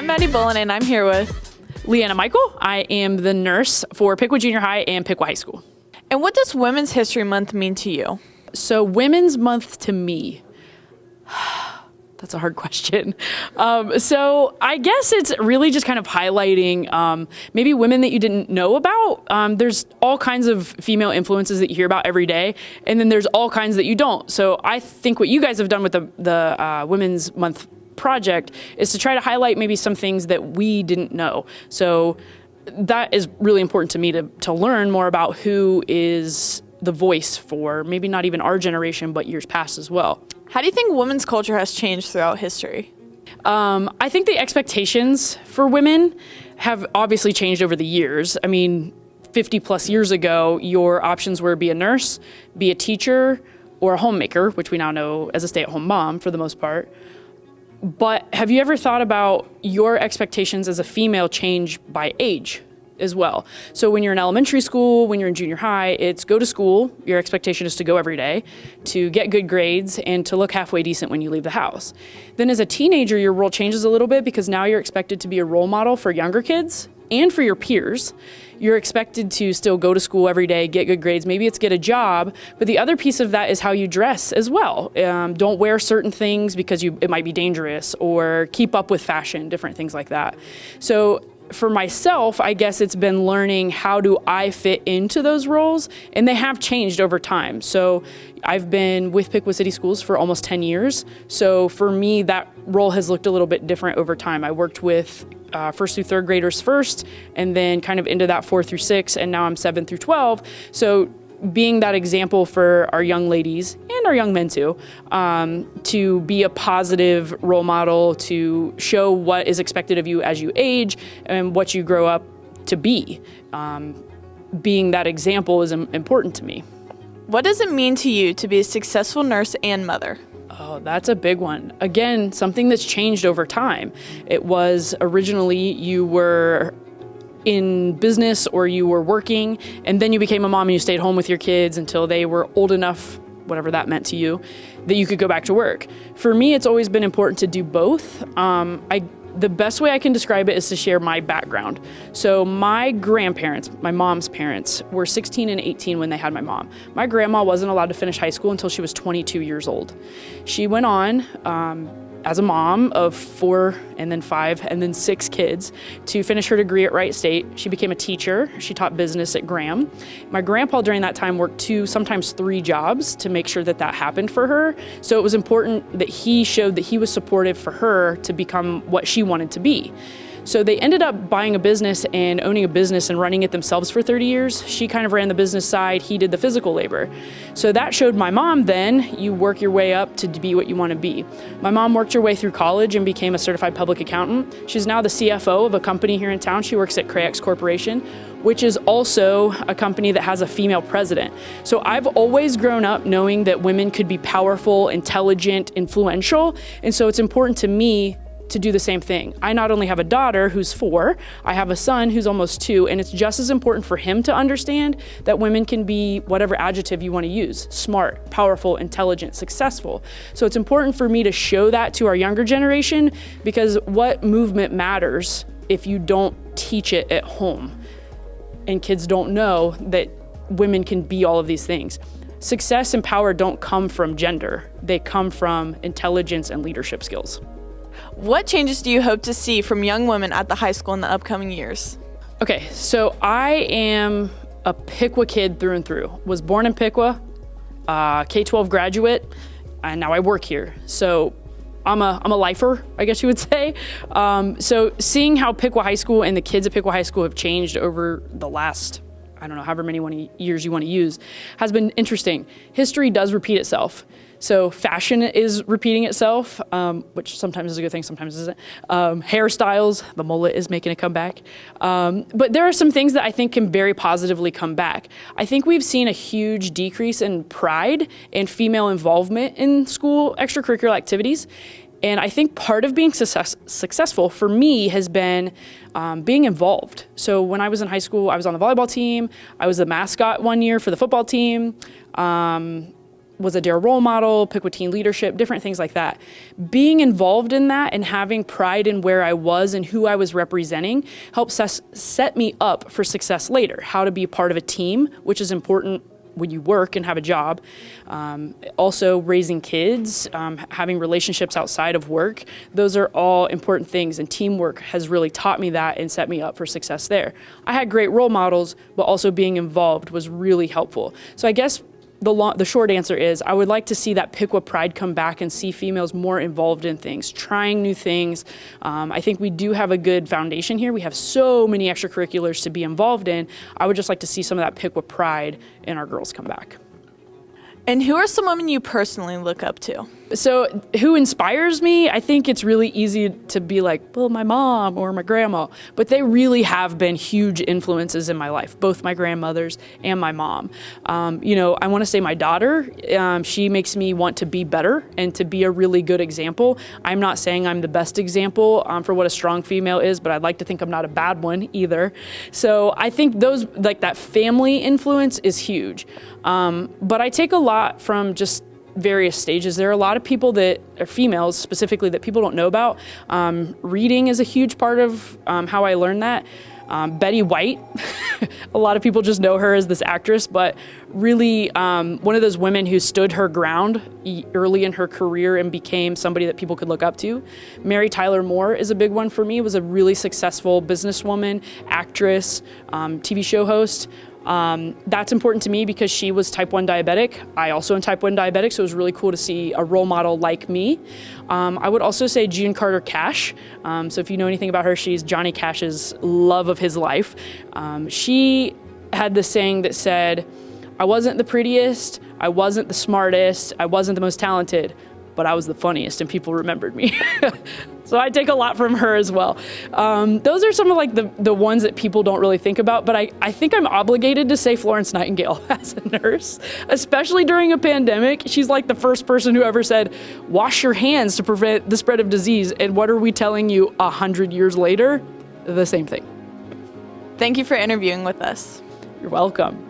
I'm Maddie Bullen, and I'm here with Liana Michael. I am the nurse for Piqua Junior High and Piqua High School. And what does Women's History Month mean to you? So Women's Month to me, that's a hard question. So I guess it's really just kind of highlighting maybe women that you didn't know about. There's all kinds of female influences that you hear about every day, and then there's all kinds that you don't. So I think what you guys have done with the Women's Month project is to try to highlight maybe some things that we didn't know. So that is really important to me to learn more about who is the voice for maybe not even our generation, but years past as well. How do you think women's culture has changed throughout history? I think the expectations for women have obviously changed over the years. I mean, 50 plus years ago, your options were be a nurse, be a teacher, or a homemaker, which we now know as a stay-at-home mom for the most part. But have you ever thought about your expectations as a female change by age as well? So when you're in elementary school, when you're in junior high, it's go to school. Your expectation is to go every day, to get good grades, and to look halfway decent when you leave the house. Then as a teenager, your role changes a little bit because now you're expected to be a role model for younger kids and for your peers. You're expected to still go to school every day, get good grades, maybe it's get a job, but the other piece of that is how you dress as well. Don't wear certain things because it might be dangerous, or keep up with fashion, different things like that. So for myself, I guess it's been learning how do I fit into those roles, and they have changed over time. So I've been with Piqua City Schools for almost 10 years. So for me, that role has looked a little bit different over time. I worked with first through third graders first, and then kind of into that 4 through 6, and now I'm 7 through 12. So being that example for our young ladies and our young men too, to be a positive role model, to show what is expected of you as you age and what you grow up to be. Being that example is important to me. What does it mean to you to be a successful nurse and mother? Oh, that's a big one. Again, something that's changed over time. It was originally you were in business or you were working, and then you became a mom and you stayed home with your kids until they were old enough, whatever that meant to you, that you could go back to work. For me, it's always been important to do both. The best way I can describe it is to share my background. So my grandparents, my mom's parents, were 16 and 18 when they had my mom. My grandma wasn't allowed to finish high school until she was 22 years old. She went on as a mom of 4 and then 5 and then 6 kids to finish her degree at Wright State. She became a teacher. She taught business at Graham. My grandpa during that time worked 2, sometimes 3 jobs to make sure that that happened for her. So it was important that he showed that he was supportive for her to become what she wanted to be. So they ended up buying a business and owning a business and running it themselves for 30 years. She kind of ran the business side, he did the physical labor. So that showed my mom then, you work your way up to be what you want to be. My mom worked her way through college and became a certified public accountant. She's now the CFO of a company here in town. She works at Crayex Corporation, which is also a company that has a female president. So I've always grown up knowing that women could be powerful, intelligent, influential, and so it's important to me to do the same thing. I not only have a daughter who's 4, I have a son who's almost 2, and it's just as important for him to understand that women can be whatever adjective you want to use: smart, powerful, intelligent, successful. So it's important for me to show that to our younger generation, because what movement matters if you don't teach it at home? And kids don't know that women can be all of these things. Success and power don't come from gender. They come from intelligence and leadership skills. What changes do you hope to see from young women at the high school in the upcoming years? Okay, so I am a Piqua kid through and through. Was born in Piqua, K-12 graduate, and now I work here. So I'm a lifer, I guess you would say. So seeing how Piqua High School and the kids at Piqua High School have changed over the last, I don't know, however many years you want to use, has been interesting. History does repeat itself. So fashion is repeating itself, which sometimes is a good thing, sometimes isn't. Hairstyles, the mullet is making a comeback. But there are some things that I think can very positively come back. I think we've seen a huge decrease in pride and female involvement in school extracurricular activities. And I think part of being successful for me has been being involved. So when I was in high school, I was on the volleyball team. I was the mascot one year for the football team. was a DARE role model, Piqua teen leadership, different things like that. Being involved in that and having pride in where I was and who I was representing helped set me up for success later. How to be part of a team, which is important when you work and have a job. Also raising kids, having relationships outside of work. Those are all important things, and teamwork has really taught me that and set me up for success there. I had great role models, but also being involved was really helpful. So I guess the short answer is I would like to see that Piqua pride come back and see females more involved in things, trying new things. I think we do have a good foundation here. We have so many extracurriculars to be involved in. I would just like to see some of that Piqua pride in our girls come back. And who are some women you personally look up to? So who inspires me? I think it's really easy to be like, well, my mom or my grandma, but they really have been huge influences in my life, both my grandmothers and my mom. I want to say my daughter, she makes me want to be better and to be a really good example. I'm not saying I'm the best example for what a strong female is, but I'd like to think I'm not a bad one either. So I think those, like that family influence is huge. But I take a lot from just various stages. There are a lot of people that are females specifically that people don't know about. Reading is a huge part of how I learned that. Betty White, a lot of people just know her as this actress, but really one of those women who stood her ground early in her career and became somebody that people could look up to. Mary Tyler Moore is a big one for me, was a really successful businesswoman, actress, TV show host. That's important to me because she was type 1 diabetic. I also am type 1 diabetic, so it was really cool to see a role model like me. I would also say Jean Carter Cash. So if you know anything about her, she's Johnny Cash's love of his life. She had this saying that said, I wasn't the prettiest, I wasn't the smartest, I wasn't the most talented, but I was the funniest and people remembered me. So I take a lot from her as well. Those are some of like the ones that people don't really think about, but I think I'm obligated to say Florence Nightingale as a nurse, especially during a pandemic. She's like the first person who ever said, wash your hands to prevent the spread of disease. And what are we telling you 100 years later? The same thing. Thank you for interviewing with us. You're welcome.